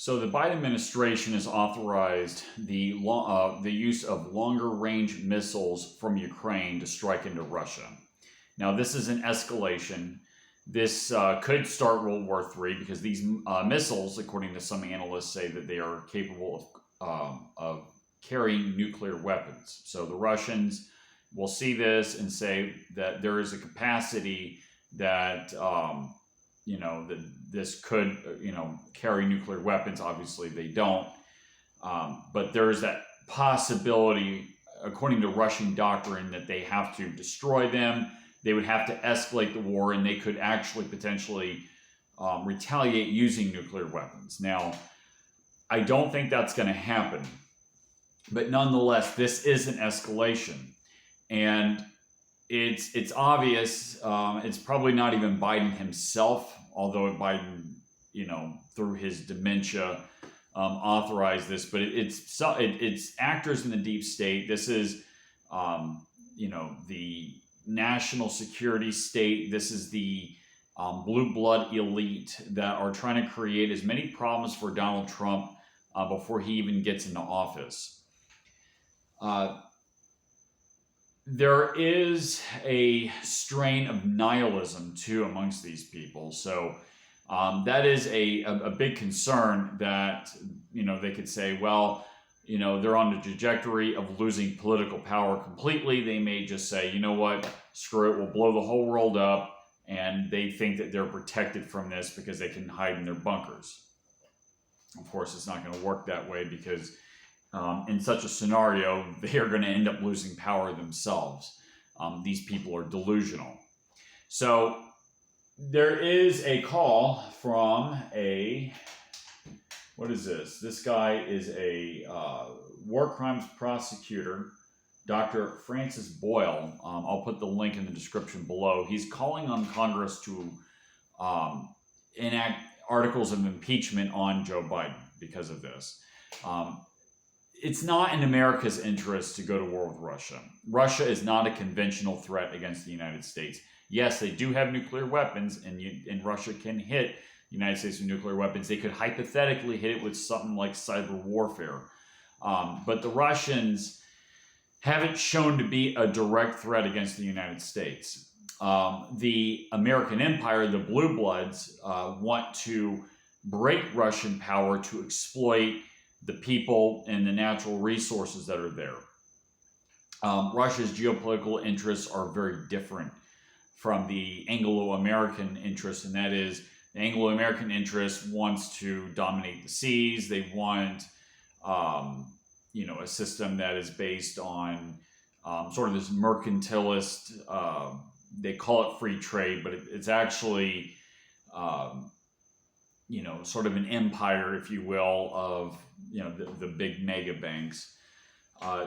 So the Biden administration has authorized the use of longer-range missiles from Ukraine to strike into Russia. Now, this is an escalation. This could start World War III because these missiles, according to some analysts, say that they are capable of carrying nuclear weapons. So the Russians will see this and say that there is a capacity that that this could carry nuclear weapons. Obviously they don't, but there is that possibility, according to Russian doctrine, that they have to destroy them. They would have to escalate the war, and they could actually potentially retaliate using nuclear weapons. Now, I don't think that's going to happen, but nonetheless, this is an escalation, and it's obvious. It's probably not even Biden himself, although Biden, through his dementia, authorized this. But it's actors in the deep state. This is, the national security state. This is the blue blood elite that are trying to create as many problems for Donald Trump before he even gets into office. There is a strain of nihilism too amongst these people. So that is a big concern that, they could say, well, they're on the trajectory of losing political power completely. They may just say, you know what, screw it, we'll blow the whole world up. And they think that they're protected from this because they can hide in their bunkers. Of course, it's not going to work that way because in such a scenario, they are going to end up losing power themselves. These people are delusional. So there is a call from what is this? This guy is a war crimes prosecutor, Dr. Francis Boyle. I'll put the link in the description below. He's calling on Congress to enact articles of impeachment on Joe Biden because of this. It's not in America's interest to go to war with Russia. Russia is not a conventional threat against the United States. Yes, they do have nuclear weapons, and Russia can hit the United States with nuclear weapons. They could hypothetically hit it with something like cyber warfare. But the Russians haven't shown to be a direct threat against the United States. The American empire, the Blue Bloods, want to break Russian power to exploit the people and the natural resources that are there. Russia's geopolitical interests are very different from the Anglo-American interests, and that is the Anglo-American interest wants to dominate the seas. They want, a system that is based on sort of this mercantilist. They call it free trade, but it's actually, sort of an empire, if you will, of the big mega banks.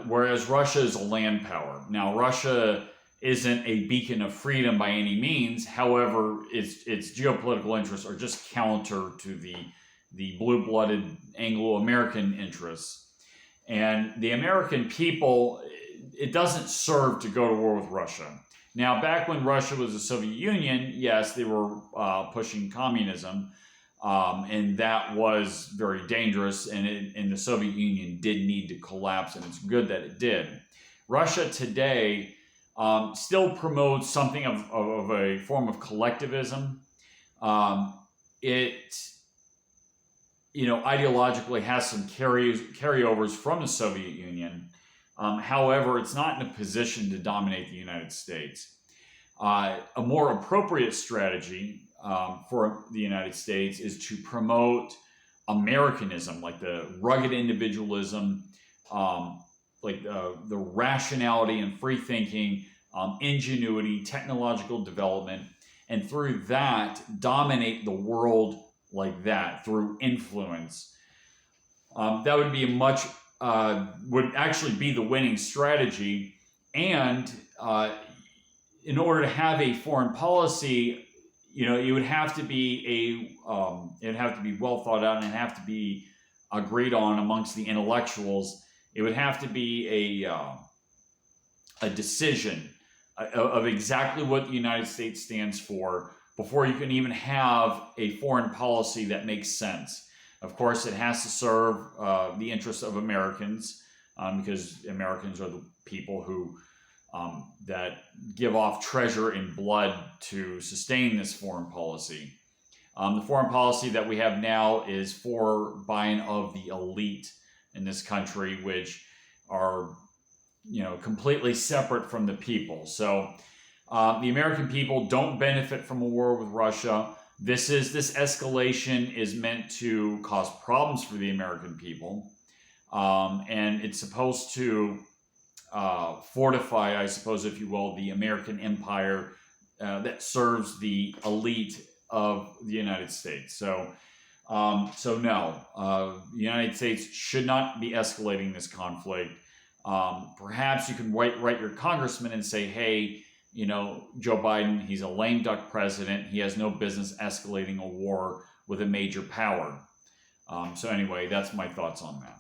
Whereas Russia is a land power. Now, Russia isn't a beacon of freedom by any means. However, its geopolitical interests are just counter to the blue-blooded Anglo-American interests. And the American people, it doesn't serve to go to war with Russia. Now, back when Russia was the Soviet Union, yes, they were pushing communism, and that was very dangerous, and the Soviet Union did need to collapse, and it's good that it did. Russia today still promotes something of a form of collectivism. It ideologically has some carryovers from the Soviet Union. However, it's not in a position to dominate the United States. A more appropriate strategy for the United States is to promote Americanism, like the rugged individualism, like the rationality and free thinking, ingenuity, technological development, and through that, dominate the world like that through influence. That would be would actually be the winning strategy. And in order to have a foreign policy, it would have to be it'd have to be well thought out, and it'd have to be agreed on amongst the intellectuals. It would have to be a decision of exactly what the United States stands for before you can even have a foreign policy that makes sense. Of course, it has to serve the interests of Americans, because Americans are the people who that give off treasure and blood to sustain this foreign policy. The foreign policy that we have now is for buying of the elite in this country, which are, completely separate from the people. So the American people don't benefit from a war with Russia. This escalation is meant to cause problems for the American people, and it's supposed to fortify, I suppose, if you will, the American empire that serves the elite of the United States. So no, the United States should not be escalating this conflict. Perhaps you can write your congressman and say, hey, Joe Biden, he's a lame duck president. He has no business escalating a war with a major power. So anyway, that's my thoughts on that.